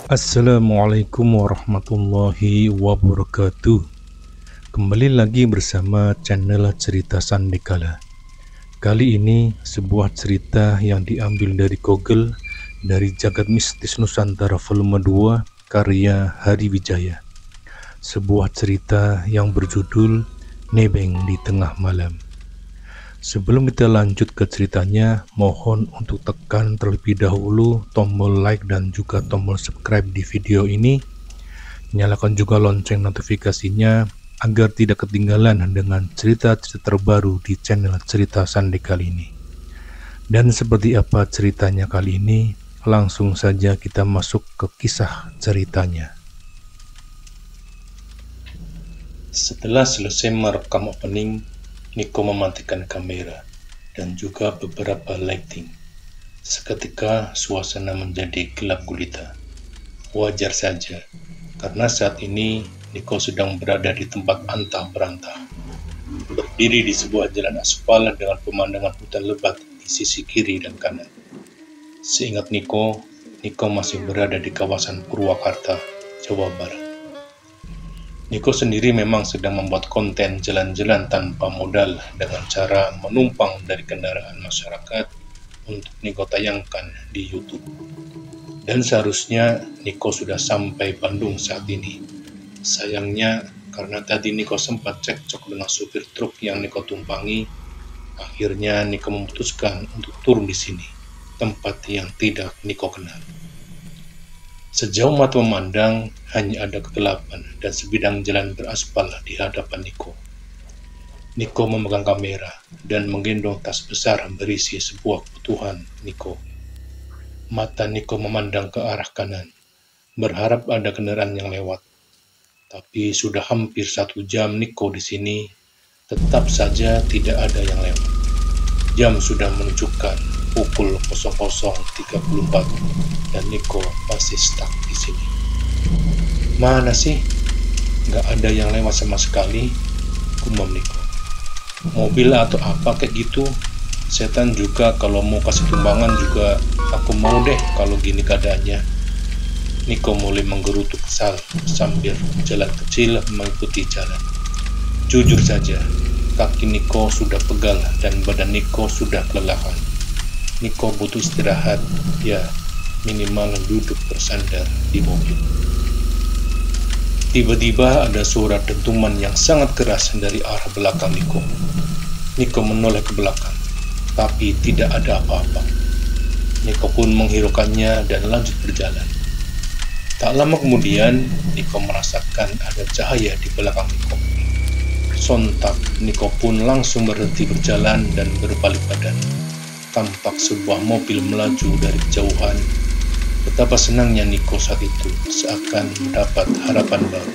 Assalamualaikum warahmatullahi wabarakatuh. Kembali lagi bersama channel Cerita Sandikala. Kali ini sebuah cerita yang diambil dari Google, dari Jagat Mistis Nusantara volume 2 karya Hari Wijaya. Sebuah cerita yang berjudul Nebeng di Tengah Malam. Sebelum kita lanjut ke ceritanya, mohon untuk tekan terlebih dahulu tombol like dan juga tombol subscribe di video ini. Nyalakan juga lonceng notifikasinya agar tidak ketinggalan dengan cerita-cerita terbaru di channel Cerita Sandi kali ini. Dan seperti apa ceritanya kali ini, langsung saja kita masuk ke kisah ceritanya. Setelah selesai merekam opening, Niko mematikan kamera dan juga beberapa lighting. Seketika suasana menjadi gelap gulita. Wajar saja, karena saat ini Niko sedang berada di tempat antah berantah. Berdiri di sebuah jalan aspal dengan pemandangan hutan lebat di sisi kiri dan kanan. Seingat Niko masih berada di kawasan Purwakarta, Jawa Barat. Niko sendiri memang sedang membuat konten jalan-jalan tanpa modal dengan cara menumpang dari kendaraan masyarakat untuk Niko tayangkan di YouTube. Dan seharusnya Niko sudah sampai Bandung saat ini. Sayangnya karena tadi Niko sempat cekcok dengan supir truk yang Niko tumpangi, akhirnya Niko memutuskan untuk turun di sini, tempat yang tidak Niko kenal. Sejauh mata memandang, hanya ada kegelapan dan sebidang jalan beraspal di hadapan Niko. Niko memegang kamera dan menggendong tas besar berisi sebuah kebutuhan Niko. Mata Niko memandang ke arah kanan, berharap ada kendaraan yang lewat. Tapi sudah hampir 1 jam Niko di sini, tetap saja tidak ada yang lewat. Jam sudah menunjukkan pukul 00.34 dan Niko masih stuck di sini. Mana sih? Nggak ada yang lewat sama sekali, gumam Niko. Mobil atau apa kayak gitu? Setan juga kalau mau kasih tumbangan juga aku mau deh kalau gini keadaannya. Niko mulai menggerutu kesal sambil jalan kecil mengikuti jalan. Jujur saja, kaki Niko sudah pegal dan badan Niko sudah kelelahan. Niko butuh istirahat, ya minimal duduk bersandar di mobil. Tiba-tiba ada suara dentuman yang sangat keras dari arah belakang Niko. Niko menoleh ke belakang, tapi tidak ada apa-apa. Niko pun menghiraukannya dan lanjut berjalan. Tak lama kemudian, Niko merasakan ada cahaya di belakang Niko. Sontak, Niko pun langsung berhenti berjalan dan berbalik badan. Tampak sebuah mobil melaju dari kejauhan. Betapa senangnya Niko saat itu, seakan mendapat harapan baru.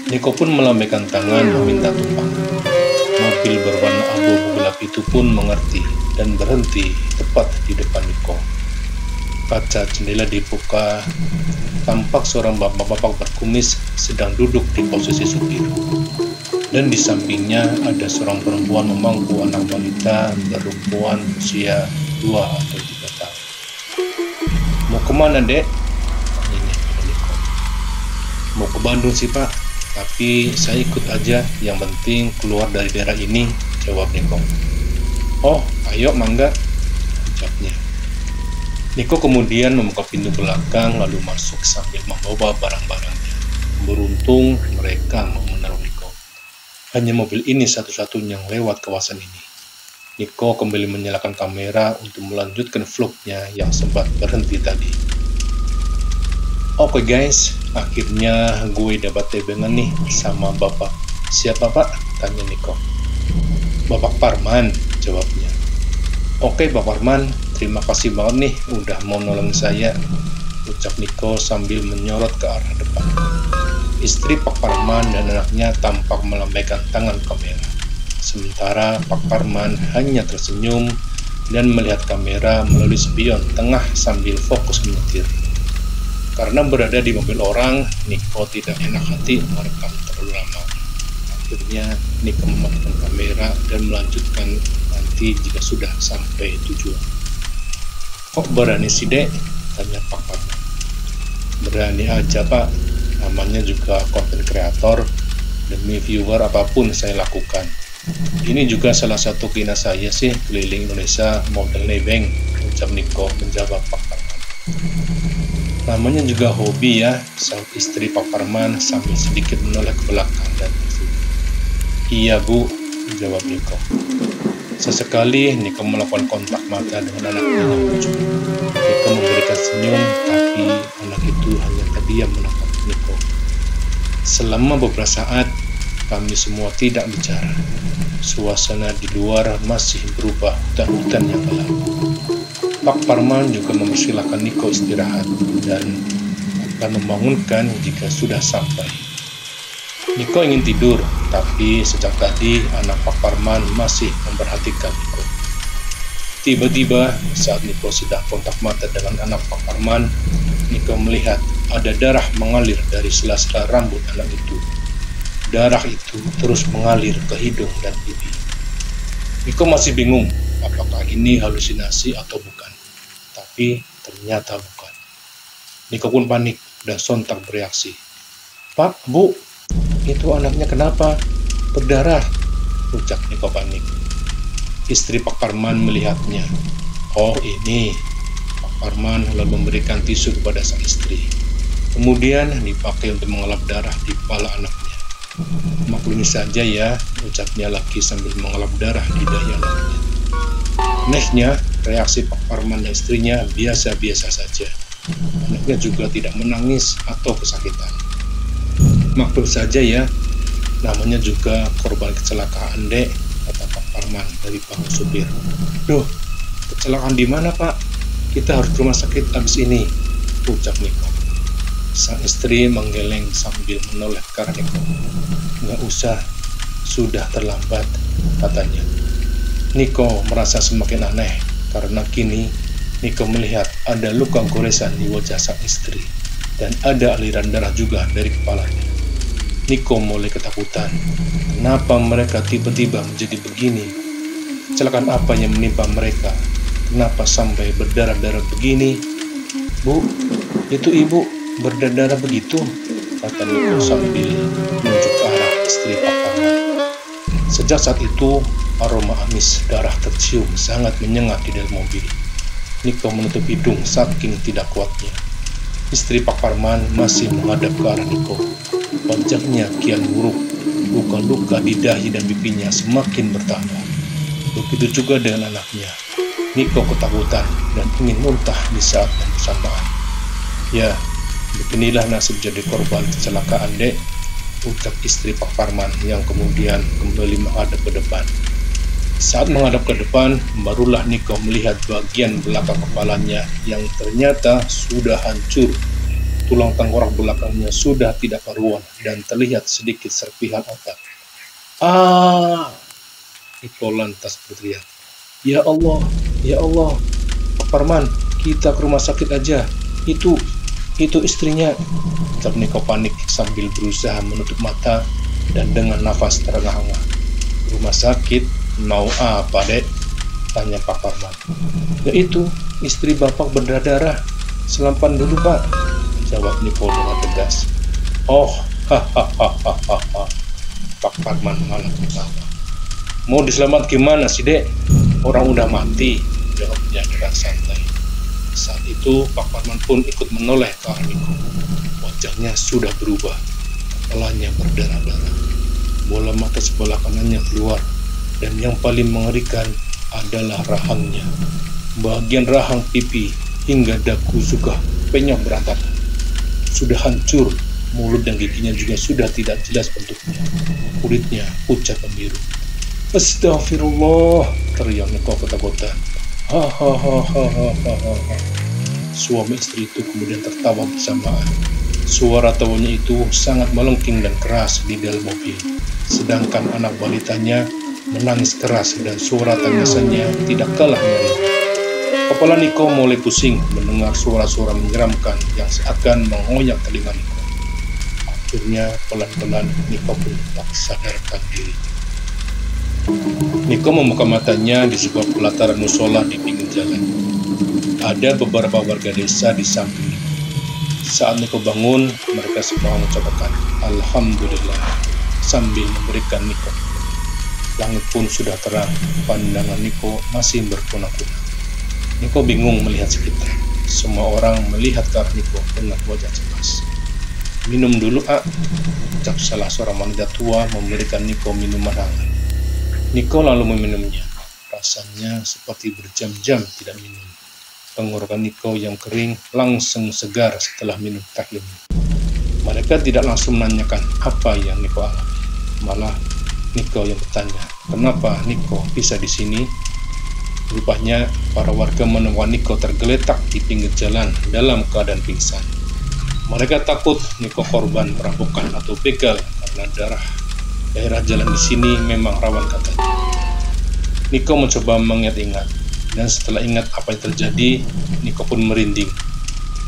Niko pun melambaikan tangan meminta tumpang. Mobil berwarna abu-abu gelap itu pun mengerti dan berhenti tepat di depan Niko. Kaca jendela dibuka, tampak seorang bapak-bapak berkumis sedang duduk di posisi supir. Dan di sampingnya ada seorang perempuan memangku anak wanita berumur usia 2 atau 3 tahun. Mau kemana, Dek? Ini Niko. Mau ke Bandung sih, Pak. Tapi saya ikut aja, yang penting keluar dari daerah ini, jawab Niko. Oh, ayo mangga, ucapnya. Niko kemudian membuka pintu belakang lalu masuk sambil membawa barang-barangnya. Beruntung mereka mau menaruh Niko. Hanya mobil ini satu-satunya yang lewat kawasan ini. Niko kembali menyalakan kamera untuk melanjutkan vlognya yang sempat berhenti tadi. Oke guys, akhirnya gue dapat tebengan nih sama bapak. Siapa pak? Tanya Niko. Bapak Parman, jawabnya. Oke Pak Parman, terima kasih banget nih udah mau nolong saya, ucap Niko sambil menyorot ke arah depan. Istri Pak Parman dan anaknya tampak melambaikan tangan kamera. Sementara Pak Parman hanya tersenyum dan melihat kamera melalui spion tengah sambil fokus menyetir. Karena berada di mobil orang, Niko tidak enak hati merekam terlalu lama. Akhirnya Niko mematikan kamera dan melanjutkan nanti jika sudah sampai tujuan. Kok berani sih dek? Tanya Pak Parman. Berani aja pak, namanya juga konten kreator. Demi viewer apapun saya lakukan. Ini juga salah satu keinginan saya sih, keliling Indonesia model nebeng, ucap Niko menjawab Pak Parman. Namanya juga hobi ya, sang istri Pak Parman sambil sedikit menoleh ke belakang dan tersenyum. Iya bu, jawab Niko. Sesekali Niko melakukan kontak mata dengan anaknya yang lucu. Niko memberikan senyum, tapi anak itu hanya terdiam menatap Niko. Selama beberapa saat, kami semua tidak bicara. Suasana di luar masih berubah hutan-hutan yang gelap. Pak Parman juga mempersilahkan Niko istirahat dan akan membangunkan jika sudah sampai. Niko ingin tidur, tapi sejak tadi anak Pak Parman masih memperhatikan Niko. Tiba-tiba saat Niko sedang kontak mata dengan anak Pak Parman, Niko melihat ada darah mengalir dari sela-sela rambut anak itu. Darah itu terus mengalir ke hidung dan pipi. Niko masih bingung apakah ini halusinasi atau bukan. Tapi ternyata bukan. Niko pun panik dan sontak bereaksi. Pak, Bu, itu anaknya kenapa? Berdarah, ucap Niko panik. Istri Pak Parman melihatnya. Oh ini. Pak Parman lalu memberikan tisu kepada sang istri. Kemudian dipakai untuk mengelap darah di kepala anaknya. Maklumi saja ya, ucapnya lagi sambil mengelap darah di dahi anaknya. Anehnya, reaksi Pak Parman dan istrinya biasa-biasa saja. Anaknya juga tidak menangis atau kesakitan. Maklum saja ya, namanya juga korban kecelakaan dek, kata Pak Parman dari panggung supir. Duh, kecelakaan di mana pak? Kita harus ke rumah sakit abis ini, ucap Niko. Sang istri menggeleng sambil menoleh ke arah Niko. Nggak usah, sudah terlambat, katanya. Niko merasa semakin aneh karena kini Niko melihat ada luka goresan di wajah sang istri dan ada aliran darah juga dari kepalanya. Niko mulai ketakutan. Kenapa mereka tiba-tiba menjadi begini? Kecelakaan apa yang menimpa mereka? Kenapa sampai berdarah-darah begini? Bu, itu ibu berdarah begitu, kata Niko sambil menunjuk ke arah istri Pak Parman. Sejak saat itu, aroma amis darah tercium sangat menyengat di dalam mobil. Niko menutup hidung saking tidak kuatnya. Istri Pak Parman masih menghadap ke arah Niko. Wajahnya kian buruk, luka-luka di dahi dan pipinya semakin bertambah. Begitu juga dengan anaknya. Niko ketakutan dan ingin muntah di saat yang bersamaan. Ya, beginilah nasib jadi korban kecelakaan dek, ucap istri Pak Parman yang kemudian kembali menghadap ke depan. Saat menghadap ke depan, barulah Niko melihat bagian belakang kepalanya yang ternyata sudah hancur. Tulang tengkorak belakangnya sudah tidak karuan dan terlihat sedikit serpihan otak. Ah! Niko lantas berteriak. Ya Allah, Pak Parman, kita ke rumah sakit aja. Itu istrinya, ucap Niko panik sambil berusaha menutup mata dan dengan nafas terengah-engah. Rumah sakit? Mau apa dek? Tanya Pak Parman. Ya itu, istri bapak berdarah. Selampan dulu pak, jawab Niko dengan tegas. Oh, hahaha. Pak Parman malah tertawa. Mau diselamat gimana sih dek? Orang udah mati, jawabnya dengan santai. Saat itu Pak Parman pun ikut menoleh ke arah Niko. Wajahnya sudah berubah, kepalanya berdarah-darah. Bola mata sebelah kanannya keluar, dan yang paling mengerikan adalah rahangnya. Bagian rahang pipi hingga dagu sudah penyok berantakan. Sudah hancur, mulut dan giginya juga sudah tidak jelas bentuknya. Kulitnya pucat membiru. Astagfirullah, teriak Niko ketakutan. Hahaha. Suami istri itu kemudian tertawa bersamaan. Suara tawanya itu sangat melengking dan keras di dalam mobil. Sedangkan anak balitanya menangis keras dan suara tangisannya tidak kalah nyeri. Kepala Niko mulai pusing mendengar suara-suara menyeramkan yang seakan mengoyak telinga Niko. Akhirnya pelan-pelan Niko pun tak sadarkan diri. Niko membuka matanya di sebuah pelataran musola di pinggir jalan. ada beberapa warga desa di samping Niko. Saat Niko bangun, mereka semua mengucapkan Alhamdulillah sambil memberikan Niko. Langit pun sudah terang, pandangan Niko masih berkunang-kunang. Niko bingung melihat sekitar. Semua orang melihat ke arah Niko dengan wajah cemas. "Minum dulu, A," ucap salah seorang wanita tua memberikan Niko minuman hangat. Niko lalu meminumnya. Rasanya seperti berjam-jam tidak minum. Tenggorokan Niko yang kering langsung segar setelah minum teh ini. Mereka tidak langsung menanyakan apa yang Niko alami. Malah Niko yang bertanya, kenapa Niko bisa di sini? Rupanya para warga menemukan Niko tergeletak di pinggir jalan dalam keadaan pingsan. Mereka takut Niko korban perampokan atau begal karena daerah jalan di sini memang rawan katanya. Niko mencoba mengingat-ingat, dan setelah ingat apa yang terjadi, Niko pun merinding.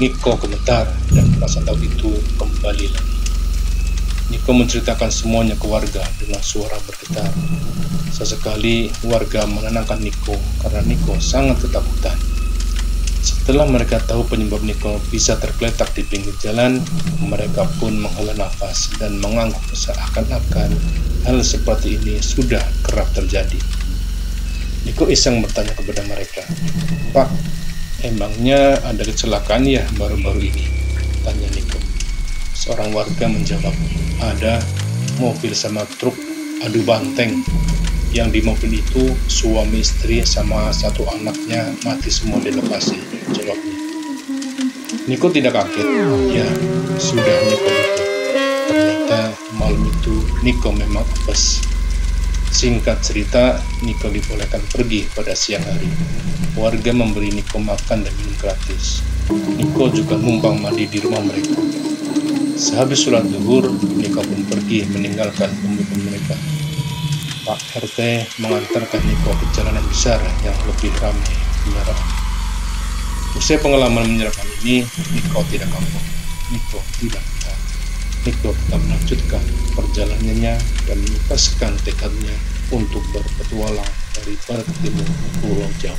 Niko gemetar dan perasaan takut itu kembali lagi. Niko menceritakan semuanya ke warga dengan suara bergetar. Sesekali warga menenangkan Niko karena Niko sangat ketakutan. Setelah mereka tahu penyebab Niko bisa tergeletak di pinggir jalan, mereka pun menghela nafas dan mengangguk seakan-akan hal seperti ini sudah kerap terjadi. Niko iseng bertanya kepada mereka, "Pak, emangnya ada kecelakaan ya baru-baru ini?" tanya Niko. Seorang warga menjawab, "Ada, mobil sama truk adu banteng. Yang di mobil itu suami istri sama satu anaknya mati semua di lokasi," jawabnya. Niko tidak kaget. Ya, sudah Niko duga. Ternyata malam itu Niko memang apes. Singkat cerita, Niko dibolehkan pergi pada siang hari. Warga memberi Niko makan dan minum gratis. Niko juga numpang mandi di rumah mereka. Sehabis sholat zuhur, Niko pun pergi meninggalkan pemukiman mereka. Pak RT mengantarkan Niko ke jalanan besar yang lebih ramai kendaraan. Usai pengalaman menyeramkan ini, Niko tidak kapok. Niko tidak takut. Niko tetap melanjutkan perjalanannya dan melepaskan tekadnya untuk berpetualang dari barat ke timur Pulau Jawa.